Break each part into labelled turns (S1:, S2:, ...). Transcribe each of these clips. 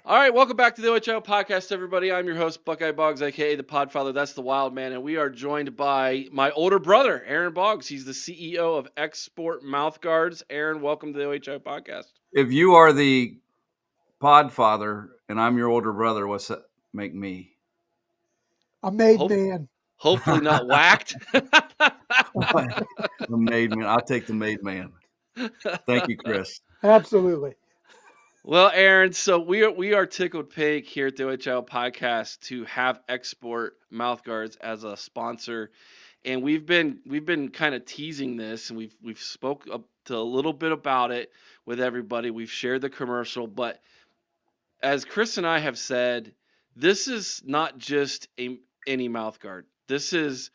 S1: All right, welcome back to the OHL podcast, everybody. I'm your host, Buckeye Boggs, aka the Podfather. That's the Wild Man, and we are joined by my older brother, Aaron Boggs. He's the CEO of XSport Mouthguards. Aaron, welcome to the OHL podcast.
S2: If you are the podfather and I'm your older brother, what's that make me?
S3: A made
S1: Hope,
S3: man.
S1: hopefully not whacked.
S2: The made man. I'll take the made man. Thank you, Chris.
S3: Absolutely.
S1: Well, Aaron, so we are tickled pink here at the OHL podcast to have Export Mouthguards as a sponsor, and we've been kind of teasing this, and we've spoke up to a little bit about it with everybody. We've shared the commercial, but as Chris and I have said, this is not just any mouth guard. This is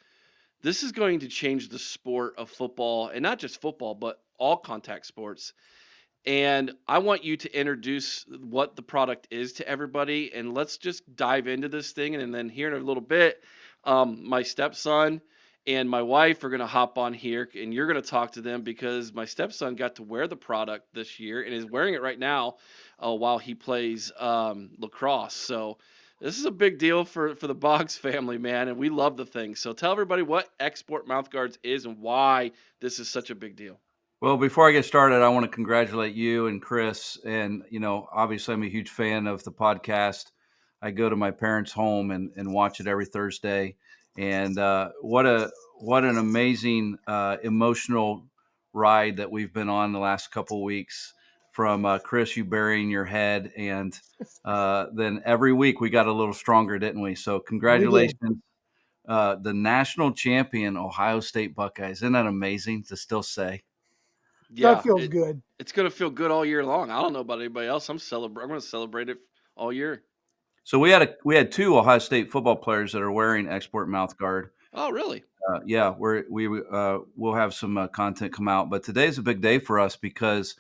S1: going to change the sport of football, and not just football, but all contact sports. And I want you to introduce what the product is to everybody, and let's just dive into this thing. And then here in a little bit, my stepson and my wife are going to hop on here, and you're going to talk to them because my stepson got to wear the product this year and is wearing it right now while he plays lacrosse. So this is a big deal for the Boggs family, man, and we love the thing. So tell everybody what Export Mouthguards is and why this is such a big deal.
S2: Well, before I get started, I want to congratulate you and Chris. And, obviously I'm a huge fan of the podcast. I go to my parents' home and watch it every Thursday. And what an amazing emotional ride that we've been on the last couple of weeks from Chris, you burying your head. And then every week we got a little stronger, didn't we? So
S3: We did.
S2: congratulations. The national champion Ohio State Buckeyes. Isn't that amazing to still say?
S3: That
S1: Yeah,
S3: feels good.
S1: it's gonna feel good all year long. I don't know about anybody else. I'm gonna celebrate it all year.
S2: So we had two Ohio State football players that are wearing export mouth guard.
S1: Oh, really?
S2: Yeah, we'll have some content come out, but today's a big day for us because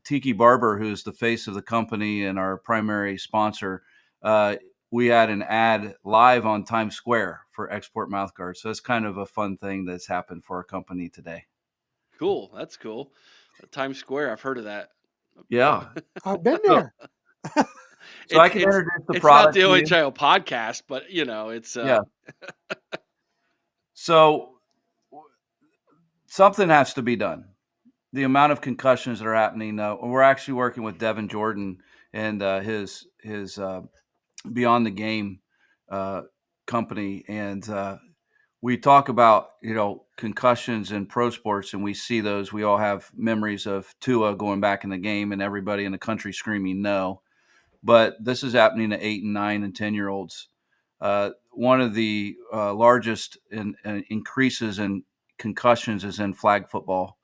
S2: Tiki Barber, who's the face of the company and our primary sponsor, uh, we had an ad live on Times Square for export mouth guard. So it's kind of a fun thing that's happened for our company today.
S1: Cool. That's cool. Times Square. I've heard of that.
S2: Yeah.
S3: I've been
S2: So,
S3: there.
S2: so I
S1: It's
S2: can
S1: it's
S2: introduce the
S1: it's not
S2: product
S1: the
S2: to
S1: only
S2: you.
S1: child podcast, but it's
S2: Yeah. So something has to be done. The amount of concussions that are happening. We're actually working with Devin Jordan and his Beyond the Game uh, company, and we talk about concussions in pro sports, and we see those. We all have memories of Tua going back in the game, and everybody in the country screaming no. But this is happening to 8 and 9 and 10-year olds. One of the largest increases in concussions is in flag football.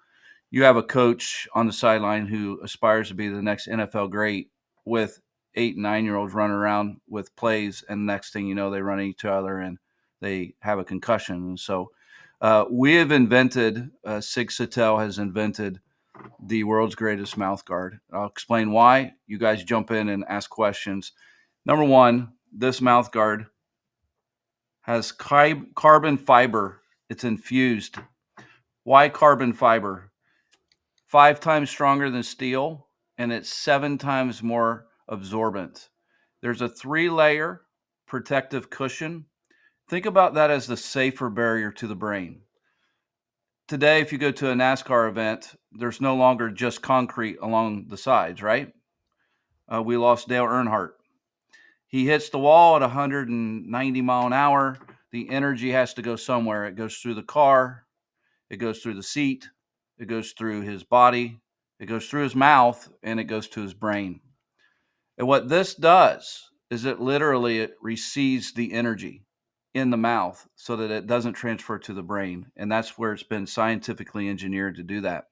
S2: You have a coach on the sideline who aspires to be the next NFL great with 8 and 9-year olds running around with plays, and next thing you know, they run each other and they have a concussion. And so we have invented, Sig Sattel has invented the world's greatest mouth guard. I'll explain why. You guys jump in and ask questions. Number one, this mouth guard has carbon fiber. It's infused. Why carbon fiber? 5 times stronger than steel, and it's 7 times more absorbent. There's a 3-layer protective cushion. Think about that as the safer barrier to the brain. Today, if you go to a NASCAR event, there's no longer just concrete along the sides, right? We lost Dale Earnhardt. He hits the wall at 190 mile an hour. The energy has to go somewhere. It goes through the car, it goes through the seat, it goes through his body, it goes through his mouth, and it goes to his brain. And what this does is it receives the energy in the mouth so that it doesn't transfer to the brain. And that's where it's been scientifically engineered to do that.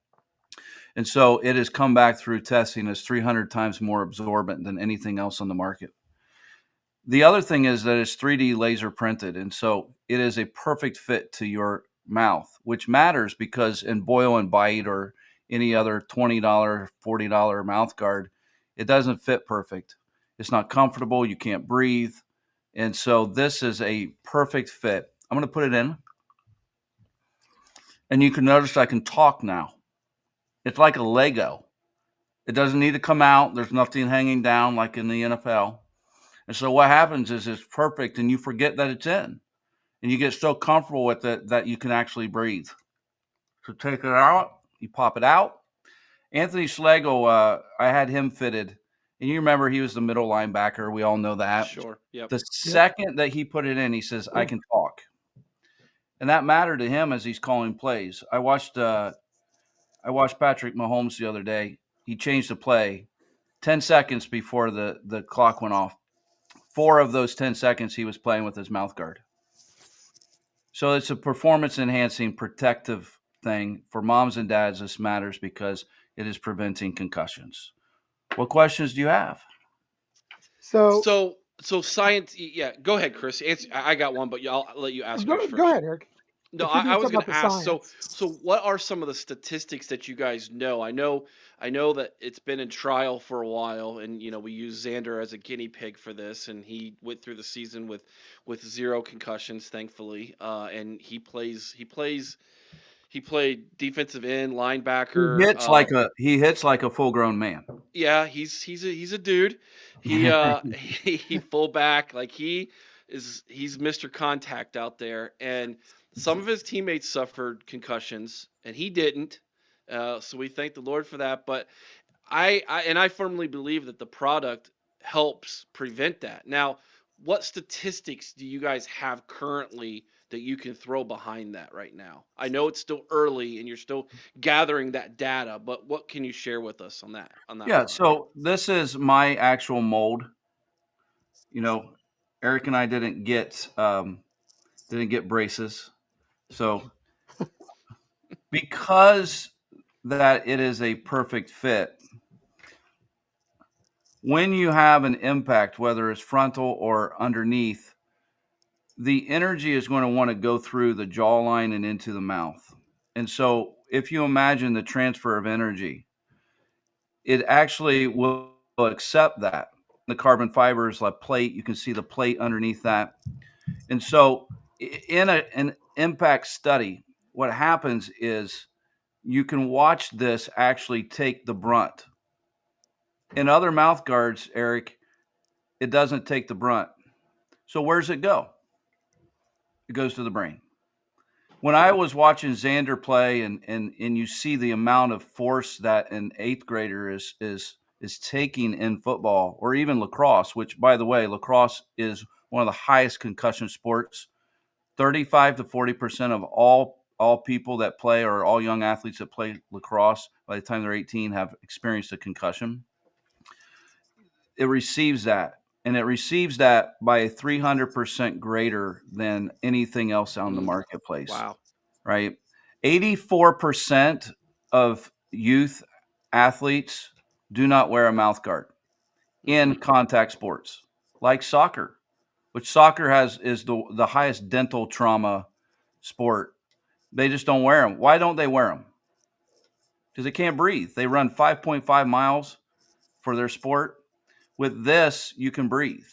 S2: And so it has come back through testing as 300 times more absorbent than anything else on the market. The other thing is that it's 3D laser printed. And so it is a perfect fit to your mouth, which matters because in Boil and Bite or any other $20, $40 mouth guard, it doesn't fit perfect. It's not comfortable. You can't breathe. And so this is a perfect fit. I'm going to put it in. And you can notice I can talk now. It's like a Lego. It doesn't need to come out. There's nothing hanging down like in the NFL. And so what happens is it's perfect and you forget that it's in. And you get so comfortable with it that you can actually breathe. So take it out, you pop it out. Anthony Schlegel, I had him fitted. And you remember he was the middle linebacker. We all know that.
S1: Sure. Yep.
S2: The
S3: Yep.
S2: second that he put it in, he says, I can talk. And that mattered to him as he's calling plays. I watched Patrick Mahomes the other day. He changed the play 10 seconds before the clock went off. 4 of those 10 seconds he was playing with his mouth guard. So it's a performance enhancing protective thing for moms and dads. This matters because it is preventing concussions. What questions do you have?
S3: So
S1: So science. Yeah. Go ahead, Chris. Answer. I got one, but I'll let you ask yours
S3: go
S1: first.
S3: ahead, Eric.
S1: No,
S3: If you're
S1: I
S3: doing
S1: was
S3: something
S1: going
S3: about
S1: to
S3: the
S1: ask. So,
S3: science,
S1: so what are some of the statistics that you guys know? I know that it's been in trial for a while, and we use Xander as a guinea pig for this, and he went through the season with 0 concussions, thankfully. And he played defensive end, linebacker.
S2: He hits like a full grown man.
S1: Yeah, he's a dude. He he fullback, like he's Mr. Contact out there, and some of his teammates suffered concussions and he didn't. So we thank the Lord for that. But I firmly believe that the product helps prevent that. Now, what statistics do you guys have currently that you can throw behind that right now? I know it's still early and you're still gathering that data, but what can you share with us on that
S2: Yeah,
S1: front?
S2: so this is my actual mold. You know, Eric and I didn't get braces. So because that it is a perfect fit, when you have an impact, whether it's frontal or underneath, the energy is going to want to go through the jawline and into the mouth. And so if you imagine the transfer of energy, it actually will accept that. The carbon fiber is like plate. You can see the plate underneath that. And so in an impact study, what happens is you can watch this actually take the brunt. In other mouth guards, Eric, it doesn't take the brunt. So where does it go? It goes to the brain. When I was watching Xander play and you see the amount of force that an eighth grader is taking in football or even lacrosse, which by the way, lacrosse is one of the highest concussion sports. 35 to 40% of all people that play or all young athletes that play lacrosse by the time they're 18 have experienced a concussion. It receives that, and it receives that by 300% greater than anything else on the
S1: Mm,
S2: marketplace,
S1: wow.
S2: right? 84% of youth athletes do not wear a mouth guard
S1: Hmm.
S2: in contact sports like soccer, which soccer has is the highest dental trauma sport. They just don't wear them. Why don't they wear them? Because they can't breathe. They run 5.5 miles for their sport. With this, you can breathe.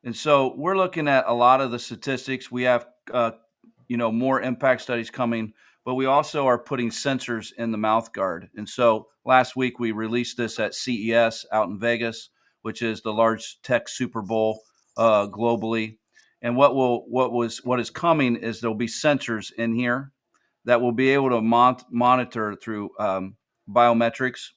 S2: And so we're looking at a lot of the statistics. We have, more impact studies coming, but we also are putting sensors in the mouth guard. And so last week we released this at CES out in Vegas, which is the large tech Super Bowl globally. And what is coming is there'll be sensors in here that will be able to monitor through biometrics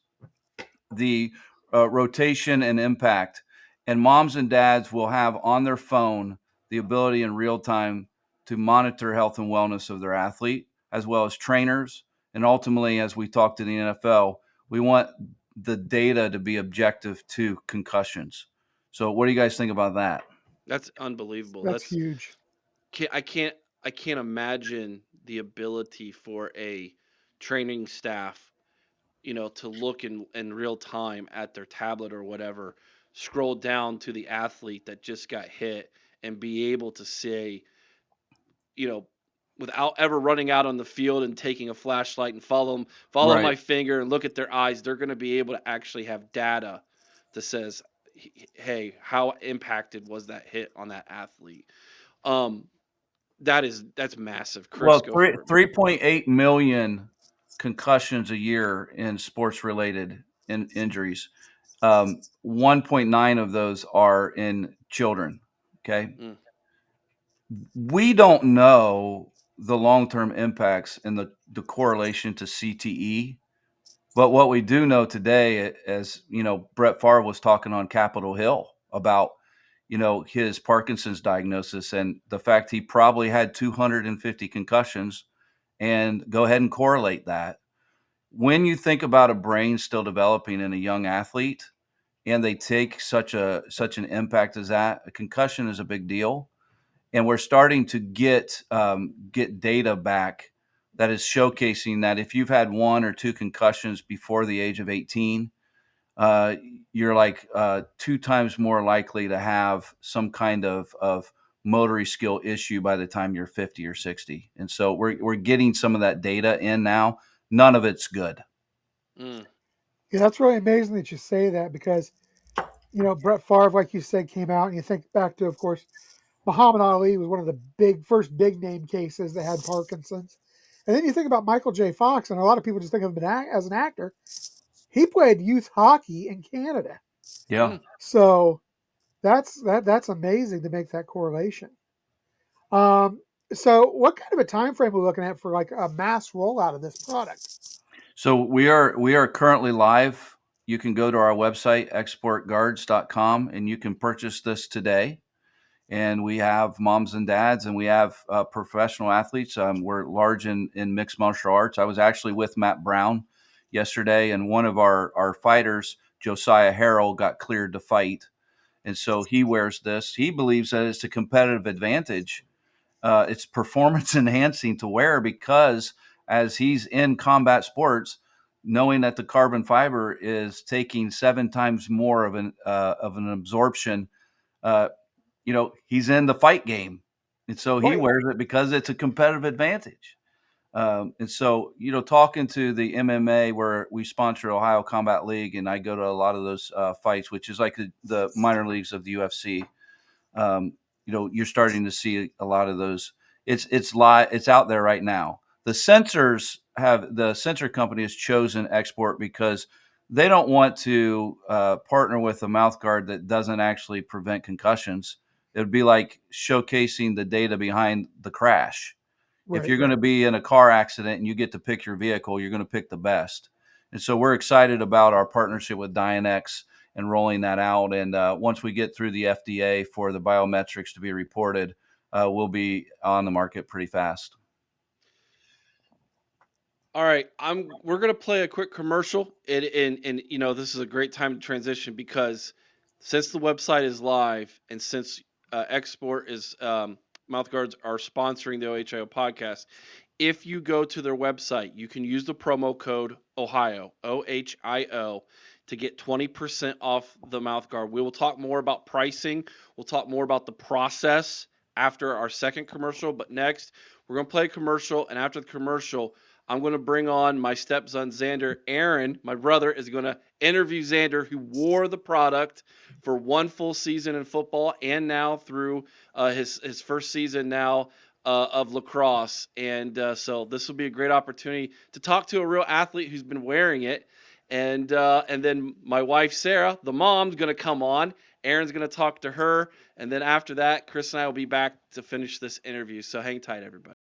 S2: the rotation and impact. And moms and dads will have on their phone the ability in real time to monitor health and wellness of their athlete, as well as trainers. And ultimately, as we talk to the NFL, we want the data to be objective to concussions. So, what do you guys think about that?
S1: That's unbelievable.
S3: that's huge.
S1: Can't, I can't I can't imagine the ability for a training staff, to look in real time at their tablet or whatever, scroll down to the athlete that just got hit and be able to say, you know, without ever running out on the field and taking a flashlight and follow
S2: Right.
S1: my finger and look at their eyes, they're going to be able to actually have data that says, hey, how impacted was that hit on that athlete? Um, that's massive. Chris,
S2: Well,
S1: go for it, man.
S2: 3.8 million concussions a year in sports related. injuries. 1.9 of those are in children. Okay.
S1: Mm.
S2: We don't know the long-term impacts and the correlation to CTE. But what we do know today, as you know, Brett Favre was talking on Capitol Hill about, his Parkinson's diagnosis and the fact he probably had 250 concussions, and go ahead and correlate that. When you think about a brain still developing in a young athlete, and they take such an impact as that, a concussion is a big deal, and we're starting to get data back that is showcasing that if you've had one or two concussions before the age of 18, uh, you're like 2 times more likely to have some kind of motory skill issue by the time you're 50 or 60. And so we're getting some of that data in now. None of it's good.
S1: Mm.
S3: Yeah, that's really amazing that you say that because, Brett Favre, like you said, came out and you think back to, of course, Muhammad Ali was one of the first big name cases that had Parkinson's. And then you think about Michael J. Fox, and a lot of people just think of him as an actor. He played youth hockey in Canada.
S2: Yeah.
S1: Mm.
S3: So that's amazing to make that correlation. Um, so what kind of a time frame are we looking at for like a mass rollout of this product?
S2: So we are currently live. You can go to our website, exportguards.com, and you can purchase this today. And we have moms and dads, and we have professional athletes. We're large in mixed martial arts. I was actually with Matt Brown yesterday, and one of our fighters, Josiah Harrell, got cleared to fight. And so he wears this. He believes that it's a competitive advantage. It's performance enhancing to wear because as he's in combat sports, knowing that the carbon fiber is taking 7 times more of an absorption, uh, he's in the fight game, and so he
S3: Right.
S2: wears it because it's a competitive advantage. And so, talking to the MMA where we sponsor Ohio Combat League, and I go to a lot of those fights, which is like the minor leagues of the UFC. um, you're starting to see a lot of those. It's out there right now. The sensor company has chosen Export because they don't want to partner with a mouth guard that doesn't actually prevent concussions. It would be like showcasing the data behind the crash. If
S3: Right.
S2: you're going to be in a car accident and you get to pick your vehicle, you're going to pick the best. And so we're excited about our partnership with Dynex and rolling that out. And once we get through the FDA for the biometrics to be reported, we'll be on the market pretty fast.
S1: All right, we're gonna play a quick commercial, and this is a great time to transition because since the website is live and since Export is Mouthguards are sponsoring the OHIO podcast, if you go to their website, you can use the promo code Ohio OHIO to get 20% off the mouthguard. We will talk more about pricing. We'll talk more about the process after our second commercial. But next, we're gonna play a commercial, and after the commercial, I'm going to bring on my stepson, Xander. Aaron, my brother, is going to interview Xander, who wore the product for one full season in football and now through his first season now of lacrosse. And so this will be a great opportunity to talk to a real athlete who's been wearing it. And then my wife, Sarah, the mom's going to come on. Aaron's going to talk to her. And then after that, Chris and I will be back to finish this interview. So hang tight, everybody.